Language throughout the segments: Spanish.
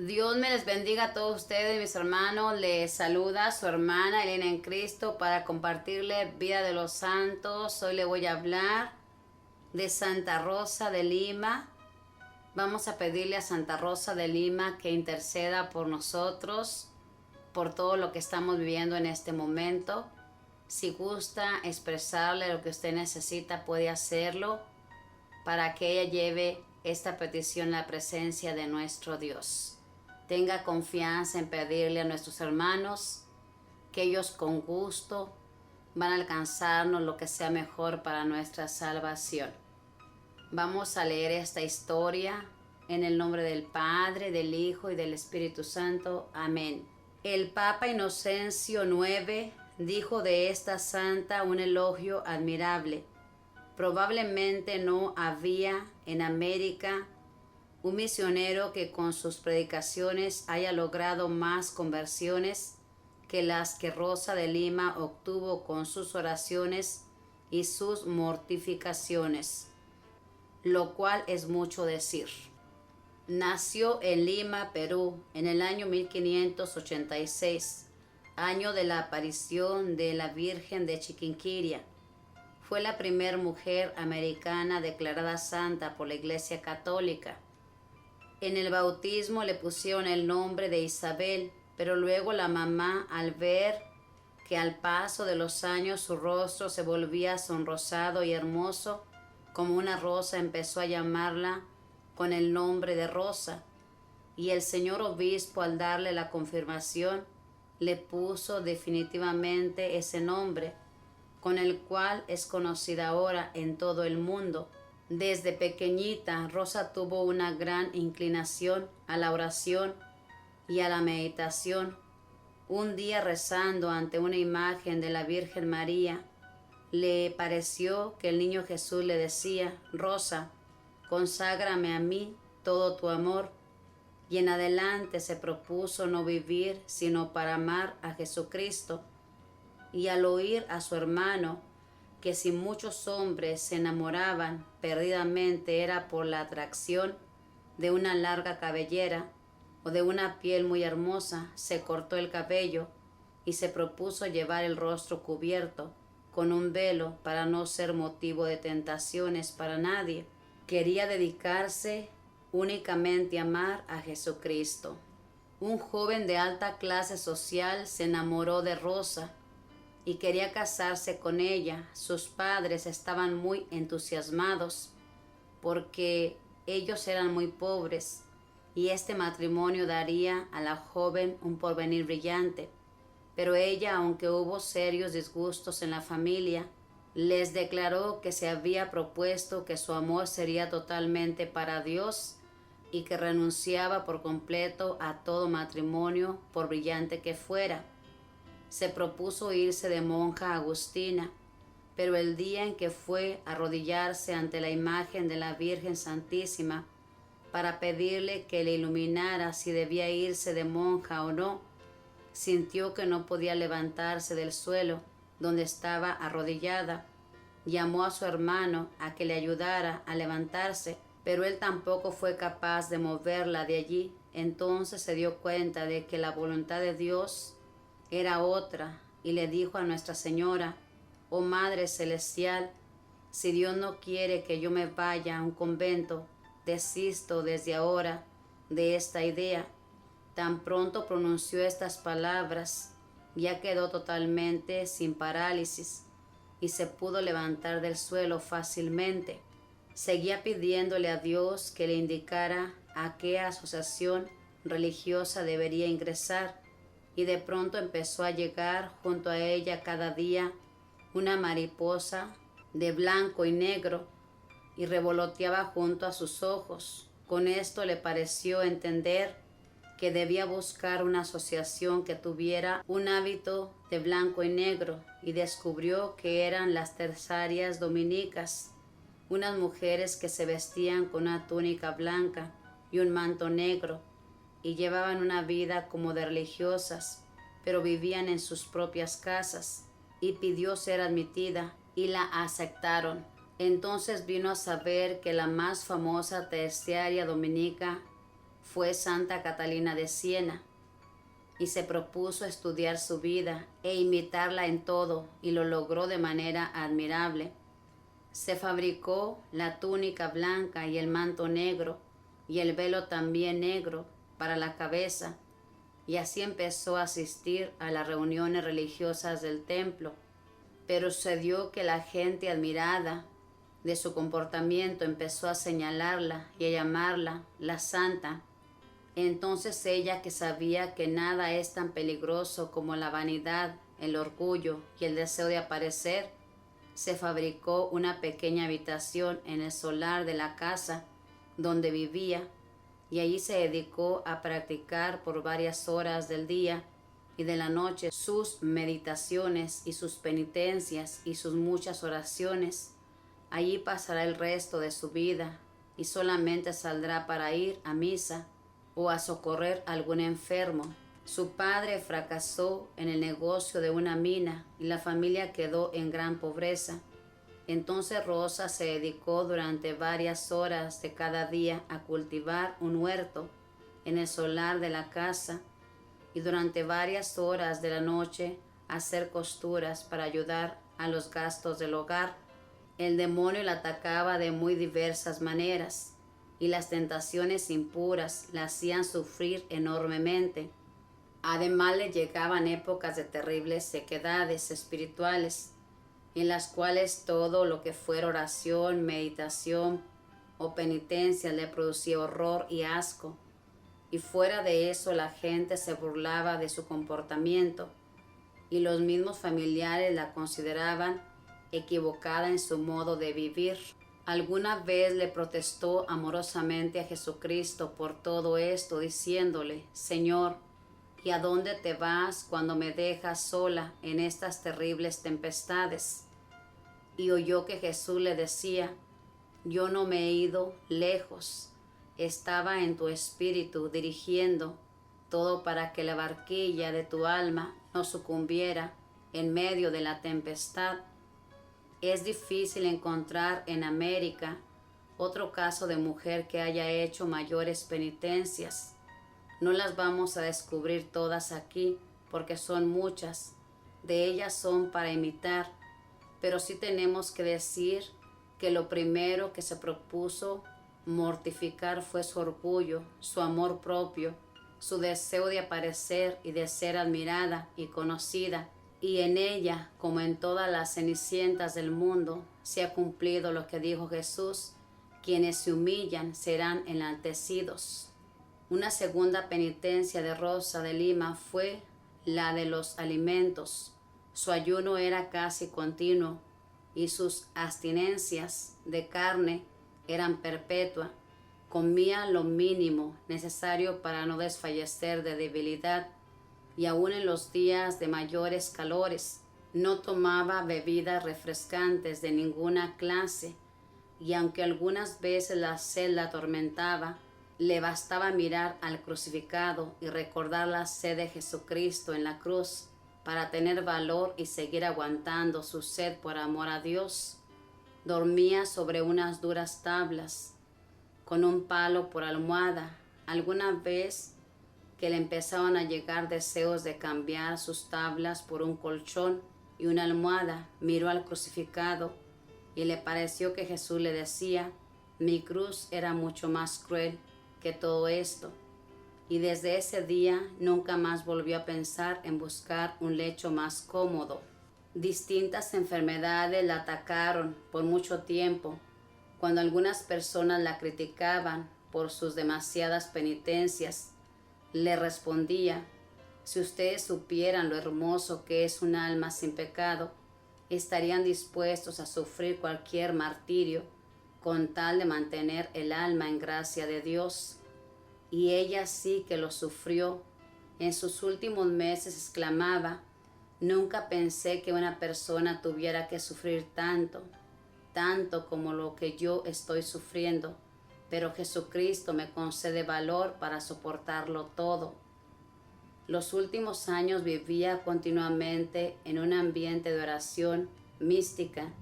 Dios me les bendiga a todos ustedes, mis hermanos. Les saluda su hermana Elena en Cristo para compartirle vida de los santos. Hoy le voy a hablar de Santa Rosa de Lima. Vamos a pedirle a Santa Rosa de Lima que interceda por nosotros, por todo lo que estamos viviendo en este momento. Si gusta expresarle lo que usted necesita, puede hacerlo para que ella lleve esta petición a la presencia de nuestro Dios. Tenga confianza en pedirle a nuestros hermanos que ellos con gusto van a alcanzarnos lo que sea mejor para nuestra salvación. Vamos a leer esta historia en el nombre del Padre, del Hijo y del Espíritu Santo. Amén. El Papa Inocencio IX dijo de esta santa un elogio admirable. Probablemente no había en América un misionero que con sus predicaciones haya logrado más conversiones que las que Rosa de Lima obtuvo con sus oraciones y sus mortificaciones, lo cual es mucho decir. Nació en Lima, Perú, en el año 1586, año de la aparición de la Virgen de Chiquinquirá. Fue la primera mujer americana declarada santa por la Iglesia Católica. En el bautismo le pusieron el nombre de Isabel, pero luego la mamá, al ver que al paso de los años su rostro se volvía sonrosado y hermoso como una rosa, empezó a llamarla con el nombre de Rosa. Y el señor obispo, al darle la confirmación, le puso definitivamente ese nombre, con el cual es conocida ahora en todo el mundo. Desde pequeñita, Rosa tuvo una gran inclinación a la oración y a la meditación. Un día, rezando ante una imagen de la Virgen María, le pareció que el niño Jesús le decía: Rosa, conságrame a mí todo tu amor. Y en adelante se propuso no vivir sino para amar a Jesucristo. Y al oír a su hermano que si muchos hombres se enamoraban perdidamente era por la atracción de una larga cabellera o de una piel muy hermosa, se cortó el cabello y se propuso llevar el rostro cubierto con un velo para no ser motivo de tentaciones para nadie. Quería dedicarse únicamente a amar a Jesucristo. Un joven de alta clase social se enamoró de Rosa y quería casarse con ella. Sus padres estaban muy entusiasmados porque ellos eran muy pobres y este matrimonio daría a la joven un porvenir brillante. Pero ella, aunque hubo serios disgustos en la familia, les declaró que se había propuesto que su amor sería totalmente para Dios y que renunciaba por completo a todo matrimonio, por brillante que fuera. Se propuso irse de monja agustina, pero el día en que fue a arrodillarse ante la imagen de la Virgen Santísima para pedirle que le iluminara si debía irse de monja o no, sintió que no podía levantarse del suelo donde estaba arrodillada. Llamó a su hermano a que le ayudara a levantarse, pero él tampoco fue capaz de moverla de allí. Entonces se dio cuenta de que la voluntad de Dios era otra y le dijo a Nuestra Señora: oh Madre Celestial, si Dios no quiere que yo me vaya a un convento, desisto desde ahora de esta idea. Tan pronto pronunció estas palabras, ya quedó totalmente sin parálisis y se pudo levantar del suelo fácilmente. Seguía pidiéndole a Dios que le indicara a qué asociación religiosa debería ingresar, y de pronto empezó a llegar junto a ella cada día una mariposa de blanco y negro y revoloteaba junto a sus ojos. Con esto le pareció entender que debía buscar una asociación que tuviera un hábito de blanco y negro, y descubrió que eran las terciarias dominicas, unas mujeres que se vestían con una túnica blanca y un manto negro y llevaban una vida como de religiosas, pero vivían en sus propias casas, y pidió ser admitida y la aceptaron. Entonces vino a saber que la más famosa terciaria dominica fue Santa Catalina de Siena y se propuso estudiar su vida e imitarla en todo, y lo logró de manera admirable. Se fabricó la túnica blanca y el manto negro y el velo también negro para la cabeza, y así empezó a asistir a las reuniones religiosas del templo. Pero sucedió que la gente, admirada de su comportamiento, empezó a señalarla y a llamarla la santa. Entonces ella, que sabía que nada es tan peligroso como la vanidad, el orgullo y el deseo de aparecer, se fabricó una pequeña habitación en el solar de la casa donde vivía, y allí se dedicó a practicar por varias horas del día y de la noche sus meditaciones y sus penitencias y sus muchas oraciones. Allí pasará el resto de su vida y solamente saldrá para ir a misa o a socorrer a algún enfermo. Su padre fracasó en el negocio de una mina y la familia quedó en gran pobreza. Entonces Rosa se dedicó durante varias horas de cada día a cultivar un huerto en el solar de la casa, y durante varias horas de la noche a hacer costuras para ayudar a los gastos del hogar. El demonio la atacaba de muy diversas maneras, y las tentaciones impuras la hacían sufrir enormemente. Además le llegaban épocas de terribles sequedades espirituales, en las cuales todo lo que fuera oración, meditación o penitencia le producía horror y asco, y fuera de eso la gente se burlaba de su comportamiento, y los mismos familiares la consideraban equivocada en su modo de vivir. Alguna vez le protestó amorosamente a Jesucristo por todo esto, diciéndole: Señor, ¿y a dónde te vas cuando me dejas sola en estas terribles tempestades? Y oyó que Jesús le decía: yo no me he ido lejos, estaba en tu espíritu dirigiendo todo para que la barquilla de tu alma no sucumbiera en medio de la tempestad. Es difícil encontrar en América otro caso de mujer que haya hecho mayores penitencias. No las vamos a descubrir todas aquí, porque son muchas. De ellas son para imitar, pero sí tenemos que decir que lo primero que se propuso mortificar fue su orgullo, su amor propio, su deseo de aparecer y de ser admirada y conocida. Y en ella, como en todas las cenicientas del mundo, se ha cumplido lo que dijo Jesús: quienes se humillan serán enaltecidos. Una segunda penitencia de Rosa de Lima fue la de los alimentos. Su ayuno era casi continuo y sus abstinencias de carne eran perpetuas. Comía lo mínimo necesario para no desfallecer de debilidad, y aun en los días de mayores calores no tomaba bebidas refrescantes de ninguna clase, y aunque algunas veces la sed la atormentaba, le bastaba mirar al crucificado y recordar la sed de Jesucristo en la cruz para tener valor y seguir aguantando su sed por amor a Dios. Dormía sobre unas duras tablas, con un palo por almohada. Alguna vez que le empezaban a llegar deseos de cambiar sus tablas por un colchón y una almohada, miró al crucificado y le pareció que Jesús le decía: mi cruz era mucho más cruel que todo esto. Y desde ese día nunca más volvió a pensar en buscar un lecho más cómodo. Distintas enfermedades la atacaron por mucho tiempo. Cuando algunas personas la criticaban por sus demasiadas penitencias, le respondía: si ustedes supieran lo hermoso que es un alma sin pecado, estarían dispuestos a sufrir cualquier martirio con tal de mantener el alma en gracia de Dios. Y ella sí que lo sufrió. En sus últimos meses exclamaba: nunca pensé que una persona tuviera que sufrir tanto como lo que yo estoy sufriendo, pero Jesucristo me concede valor para soportarlo todo. Los últimos años vivía continuamente en un ambiente de oración mística,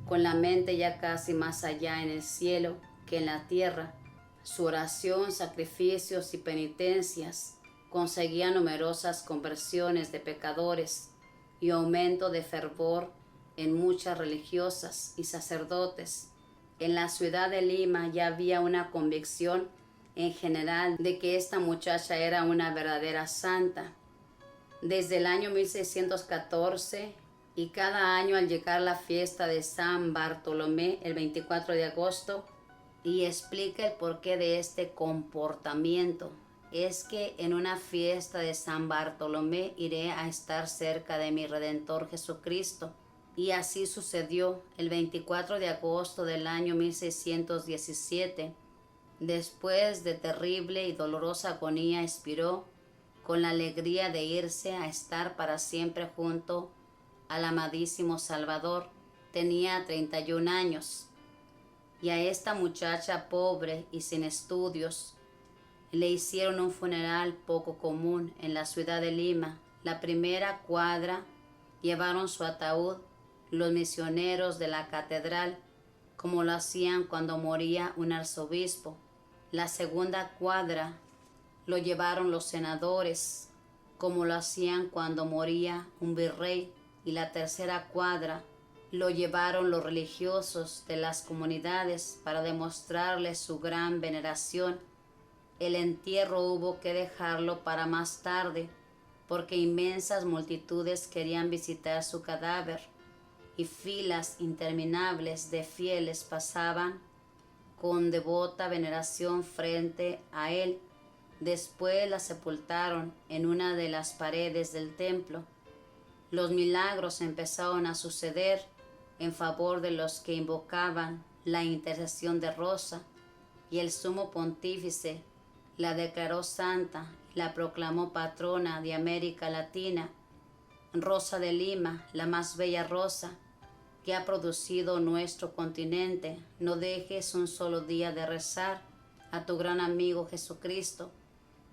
con la mente ya casi más allá en el cielo que en la tierra, su oración, sacrificios y penitencias conseguía numerosas conversiones de pecadores y aumento de fervor en muchas religiosas y sacerdotes. En la ciudad de Lima ya había una convicción en general de que esta muchacha era una verdadera santa. Desde el año 1614 y cada año al llegar la fiesta de San Bartolomé el 24 de agosto, y explica el porqué de este comportamiento. Es que en una fiesta de San Bartolomé iré a estar cerca de mi Redentor Jesucristo. Y así sucedió el 24 de agosto del año 1617. Después de terrible y dolorosa agonía expiró con la alegría de irse a estar para siempre junto al amadísimo Salvador. Tenía 31 años. Y a esta muchacha pobre y sin estudios le hicieron un funeral poco común en la ciudad de Lima. La primera cuadra llevaron su ataúd los misioneros de la catedral, como lo hacían cuando moría un arzobispo. La segunda cuadra lo llevaron los senadores, como lo hacían cuando moría un virrey. Y la tercera cuadra lo llevaron los religiosos de las comunidades para demostrarles su gran veneración. El entierro hubo que dejarlo para más tarde, porque inmensas multitudes querían visitar su cadáver y filas interminables de fieles pasaban con devota veneración frente a él. Después la sepultaron en una de las paredes del templo. Los milagros empezaron a suceder en favor de los que invocaban la intercesión de Rosa, y el sumo pontífice la declaró santa y la proclamó patrona de América Latina. Rosa de Lima, la más bella rosa que ha producido nuestro continente, no dejes un solo día de rezar a tu gran amigo Jesucristo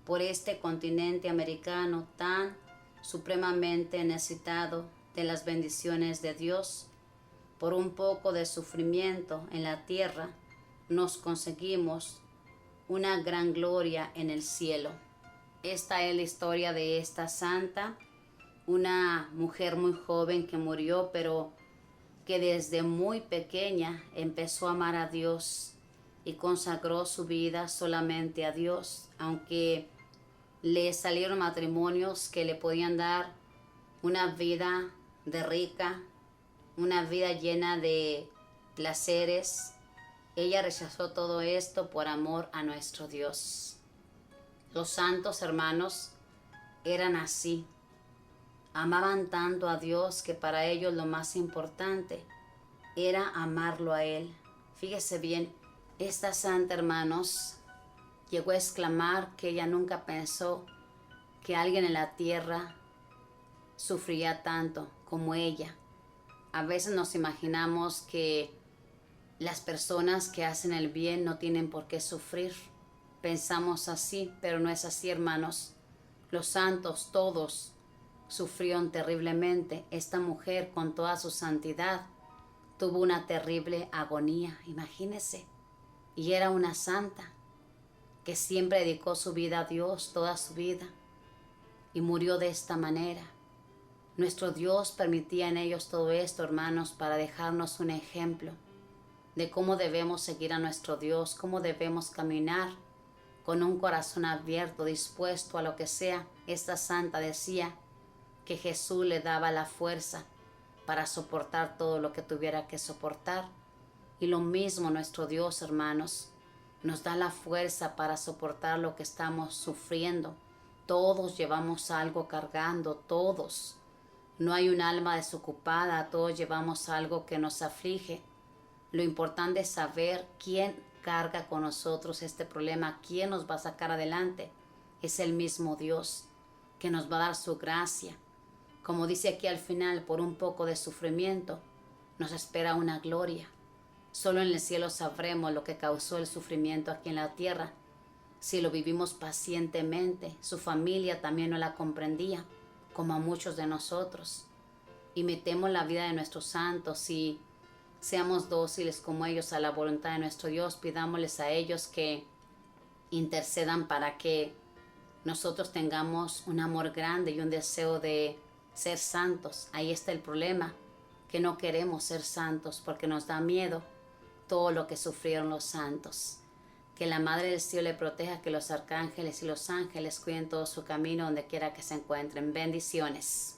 por este continente americano tan supremamente necesitado de las bendiciones de Dios. Por un poco de sufrimiento en la tierra nos conseguimos una gran gloria en el cielo. Esta es la historia de esta santa, una mujer muy joven que murió, pero que desde muy pequeña empezó a amar a Dios y consagró su vida solamente a Dios, aunque le salieron matrimonios que le podían dar una vida de rica, una vida llena de placeres. Ella rechazó todo esto por amor a nuestro Dios. Los santos hermanos eran así. Amaban tanto a Dios que para ellos lo más importante era amarlo a Él. Fíjese bien, esta santa, hermanos, llegó a exclamar que ella nunca pensó que alguien en la tierra sufría tanto como ella. A veces nos imaginamos que las personas que hacen el bien no tienen por qué sufrir. Pensamos así, pero no es así, hermanos. Los santos todos sufrieron terriblemente. Esta mujer, con toda su santidad, tuvo una terrible agonía, imagínese. Y era una santa que siempre dedicó su vida a Dios, toda su vida, y murió de esta manera. Nuestro Dios permitía en ellos todo esto, hermanos, para dejarnos un ejemplo de cómo debemos seguir a nuestro Dios, cómo debemos caminar con un corazón abierto, dispuesto a lo que sea. Esta santa decía que Jesús le daba la fuerza para soportar todo lo que tuviera que soportar. Y lo mismo nuestro Dios, hermanos, nos da la fuerza para soportar lo que estamos sufriendo. Todos llevamos algo cargando, todos. No hay un alma desocupada, todos llevamos algo que nos aflige. Lo importante es saber quién carga con nosotros este problema, quién nos va a sacar adelante. Es el mismo Dios que nos va a dar su gracia. Como dice aquí al final, por un poco de sufrimiento nos espera una gloria. Solo en el cielo sabremos lo que causó el sufrimiento aquí en la tierra. Si lo vivimos pacientemente, su familia también no la comprendía, como a muchos de nosotros. Imitemos la vida de nuestros santos y seamos dóciles como ellos a la voluntad de nuestro Dios. Pidámosles a ellos que intercedan para que nosotros tengamos un amor grande y un deseo de ser santos. Ahí está el problema, que no queremos ser santos porque nos da miedo todo lo que sufrieron los santos. Que la Madre del Cielo le proteja, que los arcángeles y los ángeles cuiden todo su camino donde quiera que se encuentren. Bendiciones.